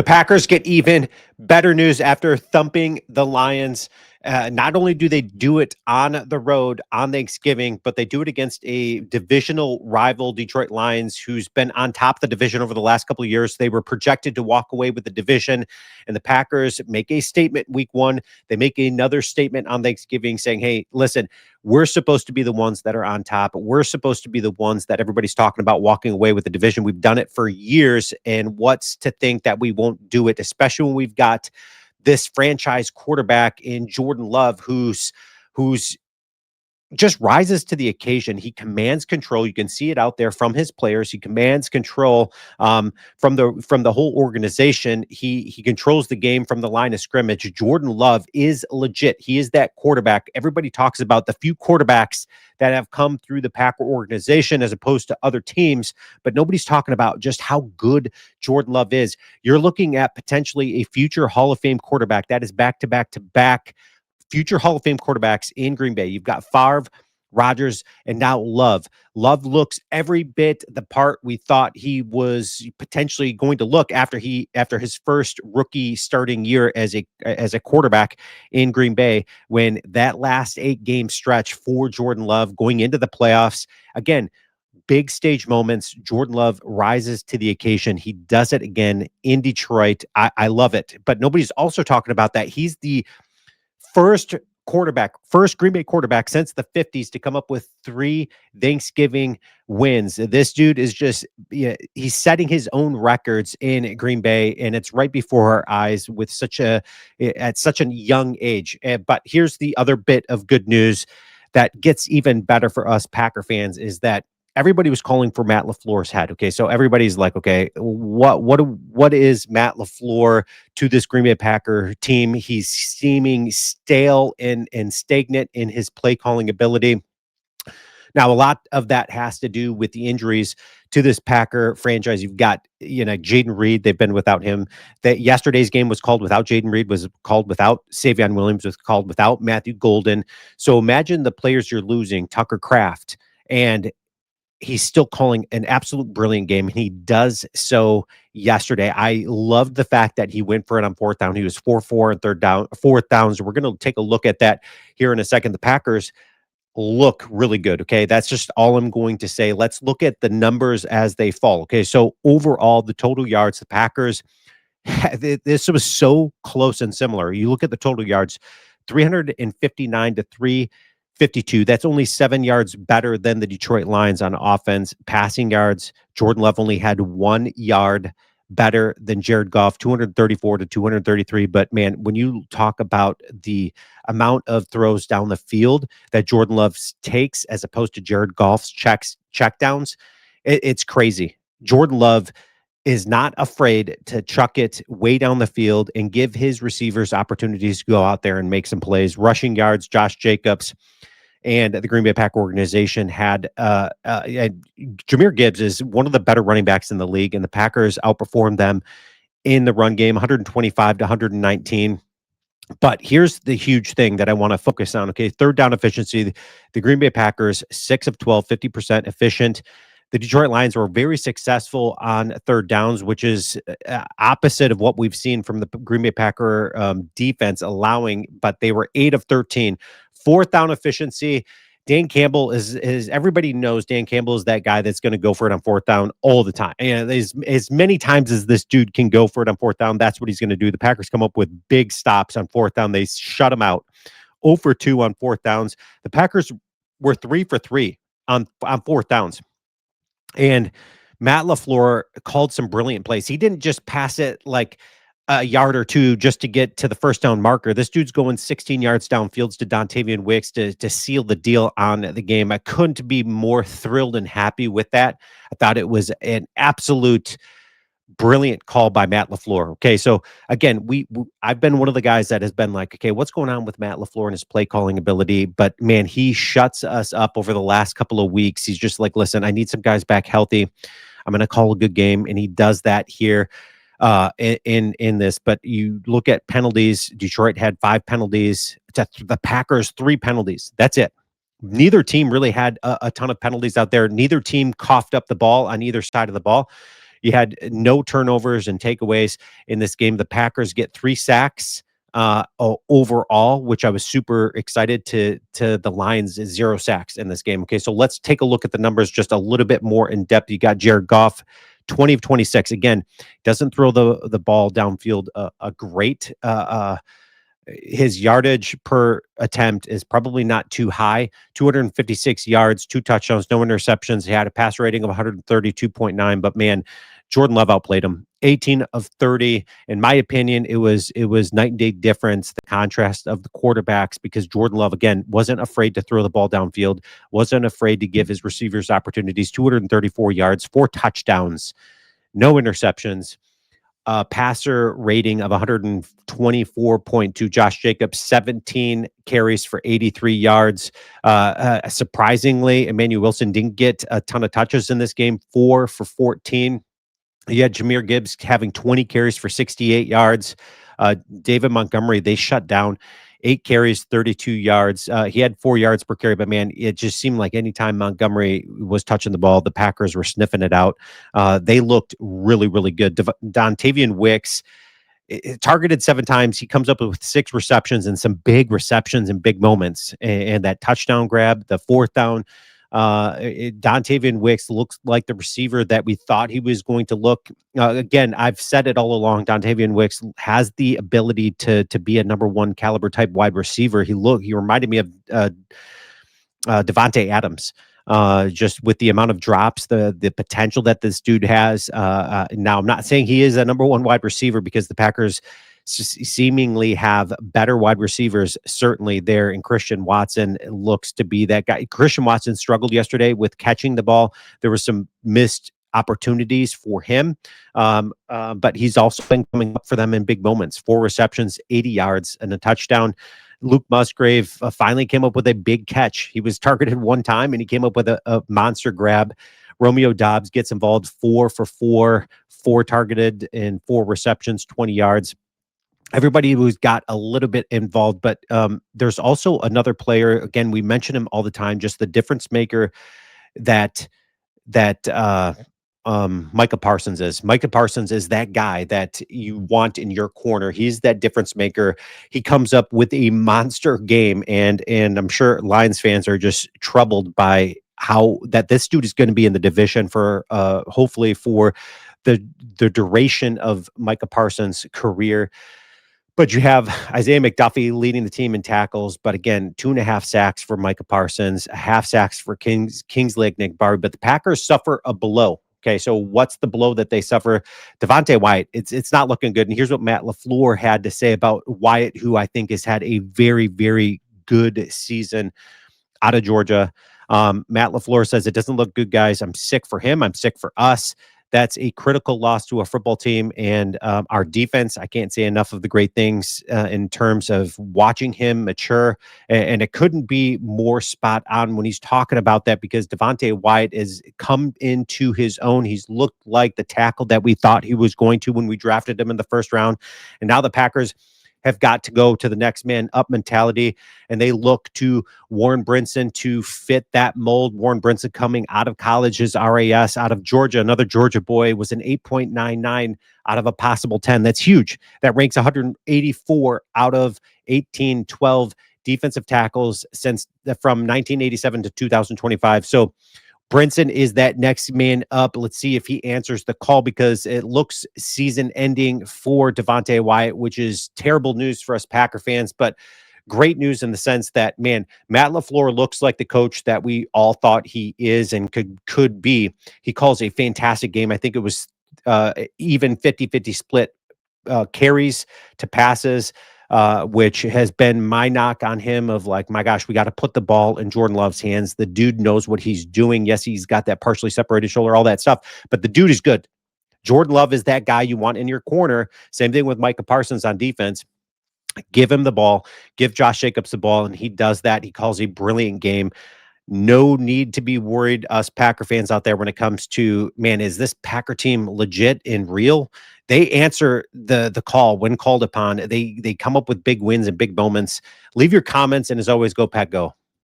The Packers get even better news after thumping the Lions. Not only do they do it on the road on Thanksgiving, but they do it against a divisional rival, Detroit Lions, who's been on top of the division over the last couple of years. They were projected to walk away with the division, and the Packers make a statement week one. They make another statement on Thanksgiving saying, hey, listen, we're supposed to be the ones that are on top. We're supposed to be the ones that everybody's talking about walking away with the division. We've done it for years, and what's to think that we won't do it, especially when we've got this franchise quarterback in Jordan Love, who's just rises to the occasion. He commands control. You can see it out there from his players. He commands control from the whole organization. He controls the game from the line of scrimmage. Jordan Love is legit. He is that quarterback. Everybody talks about the few quarterbacks that have come through the Packer organization as opposed to other teams, but nobody's talking about just how good Jordan Love is. You're looking at potentially a future Hall of Fame quarterback that is back to back to back future Hall of Fame quarterbacks in Green Bay. You've got Favre, Rodgers, and now Love. Love looks every bit the part we thought he was potentially going to look after his first rookie starting year as a quarterback in Green Bay, when that last 8-game stretch for Jordan Love going into the playoffs. Again, big stage moments. Jordan Love rises to the occasion. He does it again in Detroit. I love it. But nobody's also talking about that. He's the first Green Bay quarterback since the 50s to come up with 3 Thanksgiving wins. This dude is just, he's setting his own records in Green Bay, and it's right before our eyes with at such a young age. But here's the other bit of good news that gets even better for us Packer fans is that everybody was calling for Matt LaFleur's head. Okay, so everybody's like, okay, what is Matt LaFleur to this Green Bay Packer team? He's seeming stale and stagnant in his play calling ability. Now, a lot of that has to do with the injuries to this Packer franchise. You've got, Jaden Reed. They've been without him. That yesterday's game was called without Jaden Reed, was called without Savion Williams, was called without Matthew Golden. So imagine the players you're losing, Tucker Kraft, and he's still calling an absolute brilliant game. And he does so yesterday. I loved the fact that he went for it on 4th down. He was 4-4 on 4th downs. We're going to take a look at that here in a second. The Packers look really good. Okay. That's just all I'm going to say. Let's look at the numbers as they fall. Okay. So overall, the total yards, the Packers, this was so close and similar. You look at the total yards, 359 to 352. That's only 7 yards better than the Detroit Lions on offense. Passing yards, Jordan Love only had 1 yard better than Jared Goff, 234 to 233. But man, when you talk about the amount of throws down the field that Jordan Love takes as opposed to Jared Goff's checkdowns, it's crazy. Jordan Love is not afraid to chuck it way down the field and give his receivers opportunities to go out there and make some plays. Rushing yards, Josh Jacobs and the Green Bay Packer organization had Jahmyr Gibbs is one of the better running backs in the league, and the Packers outperformed them in the run game, 125 to 119. But here's the huge thing that I want to focus on. Okay, 3rd down efficiency. The Green Bay Packers, 6 of 12, 50% efficient. The Detroit Lions were very successful on 3rd downs, which is opposite of what we've seen from the Green Bay Packer defense allowing, but they were 8 of 13. 4th down efficiency. Dan Campbell is everybody knows Dan Campbell is that guy that's going to go for it on 4th down all the time. And as many times as this dude can go for it on 4th down, that's what he's going to do. The Packers come up with big stops on 4th down. They shut him out. 0 for 2 on 4th downs. The Packers were 3 for 3 on 4th downs. And Matt LaFleur called some brilliant plays. He didn't just pass it like a yard or two just to get to the 1st down marker. This dude's going 16 yards downfields to Dontavian Wicks to seal the deal on the game. I couldn't be more thrilled and happy with that. I thought it was an absolute brilliant call by Matt LaFleur. Okay, so again, I've been one of the guys that has been like, okay, what's going on with Matt LaFleur and his play calling ability? But man, he shuts us up over the last couple of weeks. He's just like, listen, I need some guys back healthy. I'm going to call a good game, and he does that here in this. But you look at penalties. Detroit had 5 penalties. The Packers 3 penalties. That's it. Neither team really had a ton of penalties out there. Neither team coughed up the ball on either side of the ball. You had no turnovers and takeaways in this game. The Packers get 3 sacks overall, which I was super excited to the Lions is 0 sacks in this game. Okay, so let's take a look at the numbers just a little bit more in depth. You got Jared Goff, 20 of 26. Again, doesn't throw the ball downfield a great his yardage per attempt is probably not too high. 256 yards, 2 touchdowns, no interceptions. He had a passer rating of 132.9, but man, Jordan Love outplayed him. 18 of 30. In my opinion, it was night and day difference, the contrast of the quarterbacks, because Jordan Love again wasn't afraid to throw the ball downfield, wasn't afraid to give his receivers opportunities. 234 yards, 4 touchdowns, no interceptions, passer rating of 124.2. Josh Jacobs, 17 carries for 83 yards. Surprisingly, Emmanuel Wilson didn't get a ton of touches in this game, 4 for 14. You had Jahmyr Gibbs having 20 carries for 68 yards. David Montgomery, they shut down 8 carries, 32 yards. He had 4 yards per carry, but man, it just seemed like anytime Montgomery was touching the ball, the Packers were sniffing it out. They looked really, really good. Dontavian Wicks, targeted 7 times. He comes up with 6 receptions and some big receptions and big moments. And that touchdown grab, the 4th down, Dontavian Wicks looks like the receiver that we thought he was going to look. Again, I've said it all along. Dontavian Wicks has the ability to be a number 1 caliber type wide receiver. He reminded me of Devontae Adams. Just with the amount of drops, the potential that this dude has. Now, I'm not saying he is a number 1 wide receiver, because the Packers seemingly have better wide receivers. Certainly, there in Christian Watson looks to be that guy. Christian Watson struggled yesterday with catching the ball. There were some missed opportunities for him, but he's also been coming up for them in big moments. 4 receptions, 80 yards, and a touchdown. Luke Musgrave finally came up with a big catch. He was targeted 1 time, and he came up with a monster grab. Romeo Doubs gets involved, 4 for 4, 4 targeted and 4 receptions, 20 yards. Everybody who's got a little bit involved, but there's also another player. Again, we mention him all the time, just the difference maker that Micah Parsons is. Micah Parsons is that guy that you want in your corner. He's that difference maker. He comes up with a monster game, and I'm sure Lions fans are just troubled by how that this dude is going to be in the division for hopefully for the duration of Micah Parsons' career. But you have Isaiah McDuffie leading the team in tackles, but again, 2.5 sacks for Micah Parsons, a half sacks for Kingsley Enagbare. But the Packers suffer a blow. Okay, so what's the blow that they suffer? Devontae Wyatt, it's not looking good. And here's what Matt LaFleur had to say about Wyatt, who I think has had a very, very good season out of Georgia. Matt LaFleur says, it doesn't look good, guys. I'm sick for him. I'm sick for us. That's a critical loss to a football team. And our defense, I can't say enough of the great things in terms of watching him mature. And it couldn't be more spot on when he's talking about that, because Devontae Wyatt has come into his own. He's looked like the tackle that we thought he was going to when we drafted him in the 1st round. And now the Packers have got to go to the next man up mentality, and they look to Warren Brinson to fit that mold. Warren Brinson, coming out of college, his RAS out of Georgia, another Georgia boy, was an 8.99 out of a possible 10. That's huge. That ranks 184 out of 1812 defensive tackles since from 1987 to 2025. So Brinson is that next man up. Let's see if he answers the call, because it looks season ending for Devontae Wyatt, which is terrible news for us Packer fans, but great news in the sense that, man, Matt LaFleur looks like the coach that we all thought he is and could be. He calls a fantastic game. I think it was even 50-50 split carries to passes, which has been my knock on him of like, my gosh, we got to put the ball in Jordan Love's hands. The dude knows what he's doing. Yes, he's got that partially separated shoulder, all that stuff, but the dude is good. Jordan Love is that guy you want in your corner. Same thing with Micah Parsons on defense. Give him the ball, give Josh Jacobs the ball, and he does that. He calls a brilliant game. No need to be worried, us Packer fans out there, when it comes to, man, is this Packer team legit and real? They answer the call when called upon. They come up with big wins and big moments. Leave your comments, and as always, go Pack Go.